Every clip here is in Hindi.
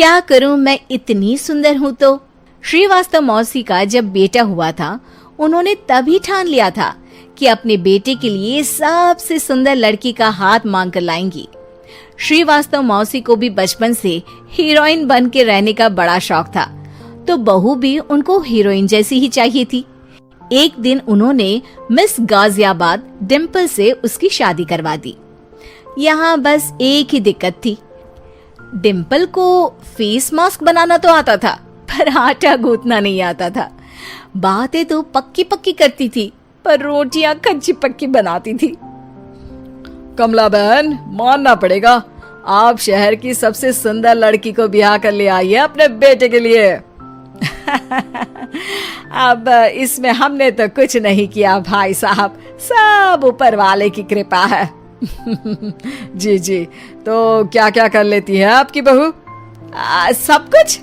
क्या करूं, मैं इतनी सुंदर हूं। तो श्रीवास्तव मौसी का जब बेटा हुआ था, उन्होंने तभी ठान लिया था कि अपने बेटे के लिए सबसे सुंदर लड़की का हाथ मांग कर लाएंगी। श्रीवास्तव मौसी को भी बचपन से हीरोइन बन के रहने का बड़ा शौक था, तो बहू भी उनको हीरोइन जैसी ही चाहिए थी। एक दिन उन्होंने मिस गाजियाबाद डिम्पल से उसकी शादी करवा दी। यहाँ बस एक ही दिक्कत थी, डिम्पल को फेस मास्क बनाना तो आता था, पर आटा गूंथना नहीं आता था। बातें तो पक्की पक्की करती थी, पर रोटियां कच्ची पक्की बनाती थी। कमला बहन, मानना पड़ेगा, आप शहर की सबसे सुंदर लड़की को ब्याह कर ले आई है अपने बेटे के लिए। अब इसमें हमने तो कुछ नहीं किया भाई साहब, सब ऊपर वाले की कृपा है। जी जी, तो क्या क्या कर लेती है आपकी बहू? सब कुछ।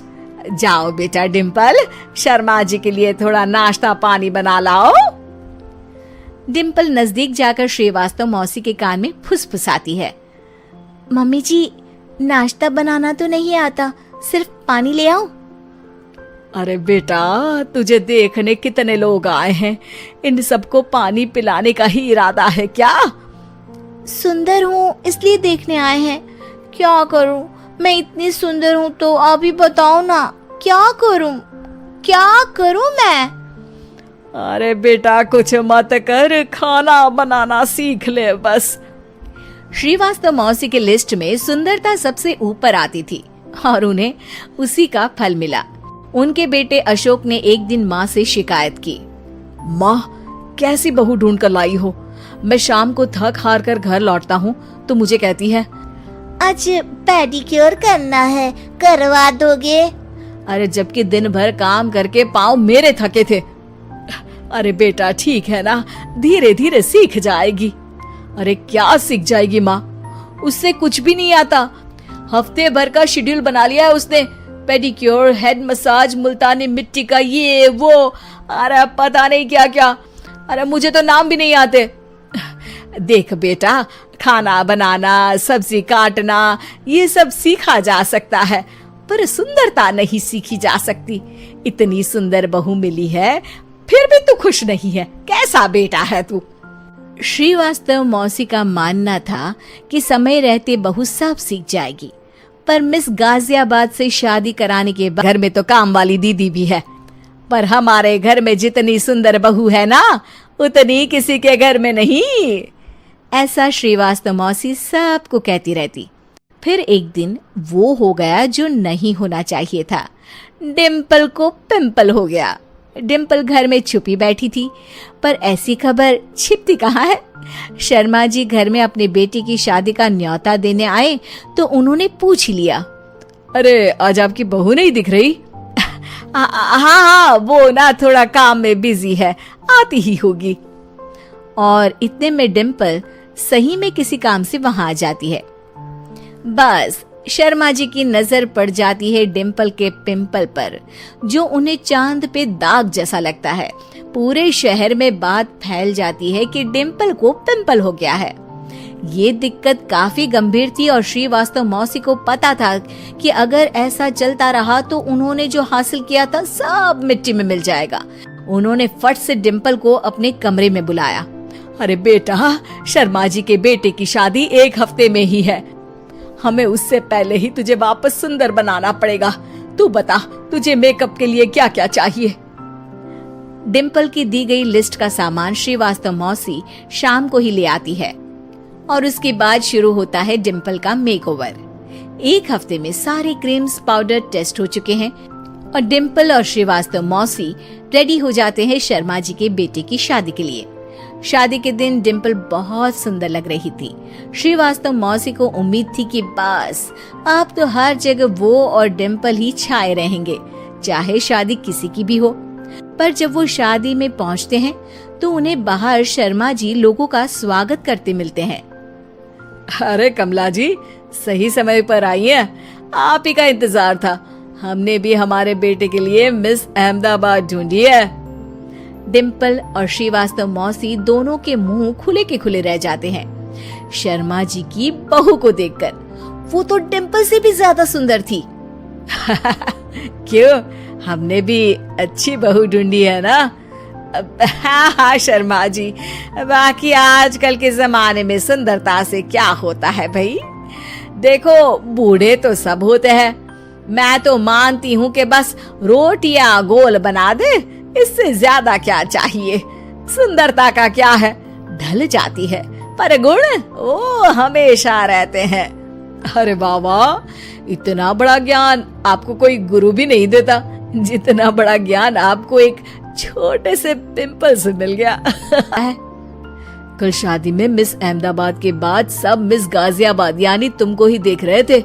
जाओ बेटा डिम्पल, शर्मा जी के लिए थोड़ा नाश्ता पानी बना लाओ। डिम्पल नजदीक जाकर श्रीवास्तव मौसी के कान में फुसफुसाती है। मम्मी जी, नाश्ता बनाना तो नहीं आता, सिर्फ पानी ले आओ। अरे बेटा, तुझे देखने कितने लोग आए हैं, इन सबको पानी पिलाने का ही इरादा है क्या? सुंदर हूँ इसलिए देखने आए हैं। क्या करूँ, मैं इतनी सुंदर हूँ तो आप ही बताओ ना, क्या करूँ मैं? अरे बेटा, कुछ मत कर, खाना बनाना सीख ले बस। श्रीवास्तव मौसी के लिस्ट में सुंदरता सबसे ऊपर आती थी और उन्हें उसी का फल मिला। उनके बेटे अशोक ने एक दिन माँ से शिकायत की। माँ, कैसी बहू ढूंढ कर लाई हो? मैं शाम को थक हार कर घर लौटता हूँ तो मुझे कहती है, आज पेडिक्योर करना है, करवा दोगे? अरे जबकि दिन भर काम करके पाँव मेरे थके थे। अरे बेटा, ठीक है ना, धीरे धीरे सीख जाएगी। अरे क्या सीख जाएगी माँ, उससे कुछ भी नहीं आता। हफ्ते भर का शेड्यूल बना लिया है उसने, पेडिक्योर, हेड मसाज, मुल्तानी मिट्टी का ये वो, अरे पता नहीं क्या क्या। अरे मुझे तो नाम भी नहीं आते। देख बेटा, खाना बनाना, सब्जी काटना, ये सब सीखा जा सकता है, पर सुंदरता नहीं सीखी जा सकती। इतनी सुंदर बहू मिली है, फिर भी तू खुश नहीं है, कैसा बेटा है तू? श्रीवास्तव मौसी का मानना था कि समय रहते बहू सब सीख जाएगी, पर मिस गाजियाबाद से शादी कराने के बाद घर में तो काम वाली दीदी भी है, पर हमारे घर में जितनी सुंदर बहू है ना, उतनी किसी के घर में नहीं। ऐसा श्रीवास्तव मौसी सबको कहती रहती। फिर एक दिन वो हो गया जो नहीं होना चाहिए था, डिम्पल को पिंपल हो गया। डिम्पल घर में छुपी बैठी थी, पर ऐसी खबर छिपती कहाँ है। शर्मा जी घर में अपने बेटे की शादी का न्योता देने आए तो उन्होंने पूछ लिया, अरे आज आपकी बहू नहीं दिख रही? हाँ, वो ना थोड़ा काम में बिजी है, आती ही होगी। और इतने में डिम्पल सही में किसी काम से वहां आ जाती है। बस शर्मा जी की नजर पड़ जाती है डिम्पल के पिंपल पर, जो उन्हें चांद पे दाग जैसा लगता है। पूरे शहर में बात फैल जाती है कि डिम्पल को पिंपल हो गया है। ये दिक्कत काफी गंभीर थी और श्रीवास्तव मौसी को पता था कि अगर ऐसा चलता रहा तो उन्होंने जो हासिल किया था सब मिट्टी में मिल जाएगा। उन्होंने फट से डिम्पल को अपने कमरे में बुलाया। अरे बेटा, शर्मा जी के बेटे की शादी एक हफ्ते में ही है, हमें उससे पहले ही तुझे वापस सुंदर बनाना पड़ेगा। तू बता, तुझे मेकअप के लिए क्या क्या चाहिए? डिम्पल की दी गई लिस्ट का सामान श्रीवास्तव मौसी शाम को ही ले आती है और उसके बाद शुरू होता है डिम्पल का मेकओवर। एक हफ्ते में सारे क्रीम्स पाउडर टेस्ट हो चुके हैं और डिम्पल और श्रीवास्तव मौसी रेडी हो जाते हैं शर्मा जी के बेटे की शादी के लिए। शादी के दिन डिम्पल बहुत सुंदर लग रही थी। श्रीवास्तव मौसी को उम्मीद थी कि बस अब तो हर जगह वो और डिम्पल ही छाए रहेंगे, चाहे शादी किसी की भी हो। पर जब वो शादी में पहुंचते हैं तो उन्हें बाहर शर्मा जी लोगों का स्वागत करते मिलते हैं। अरे कमला जी, सही समय पर आई हैं, आप ही का इंतजार था। हमने भी हमारे बेटे के लिए मिस अहमदाबाद ढूंढी है। डिम्पल और श्रीवास्तव मौसी दोनों के मुंह खुले के खुले रह जाते हैं शर्मा जी की बहू को देखकर। वो तो डिम्पल से भी ज्यादा सुंदर थी। क्यों, हमने भी अच्छी बहू ढूंढी है ना? हाँ हाँ शर्मा जी, बाकी आजकल के जमाने में सुंदरता से क्या होता है भाई। देखो बूढ़े तो सब होते हैं, मैं तो मानती हूँ कि बस रोटियां गोल बना दे, इससे ज्यादा क्या चाहिए। सुंदरता का क्या है, ढल जाती है, पर गुण वो हमेशा रहते हैं। अरे बाबा, इतना बड़ा ज्ञान आपको कोई गुरु भी नहीं देता जितना बड़ा ज्ञान आपको एक छोटे से पिंपल से मिल गया। कल शादी में मिस अहमदाबाद के बाद सब मिस गाजियाबाद यानी तुमको ही देख रहे थे।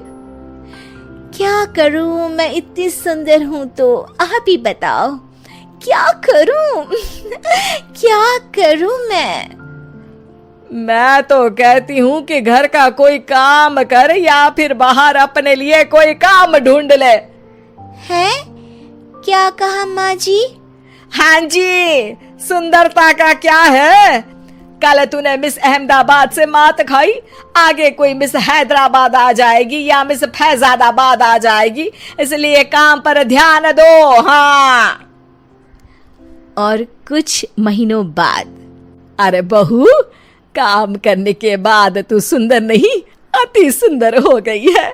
क्या करूं, मैं इतनी सुंदर हूं तो आप ही बताओ क्या करूं? क्या करूं मैं तो कहती हूँ कि घर का कोई काम कर या फिर बाहर अपने लिए कोई काम ढूंढ ले। है? क्या कहा माँ जी? हाँ जी, सुंदरता का क्या है? कल तूने मिस अहमदाबाद से मात खाई, आगे कोई मिस हैदराबाद आ जाएगी या मिस फैजादाबाद आ जाएगी, इसलिए काम पर ध्यान दो। हाँ। और कुछ महीनों बाद, अरे बहू, काम करने के बाद तू सुंदर नहीं, अति सुंदर हो गई है।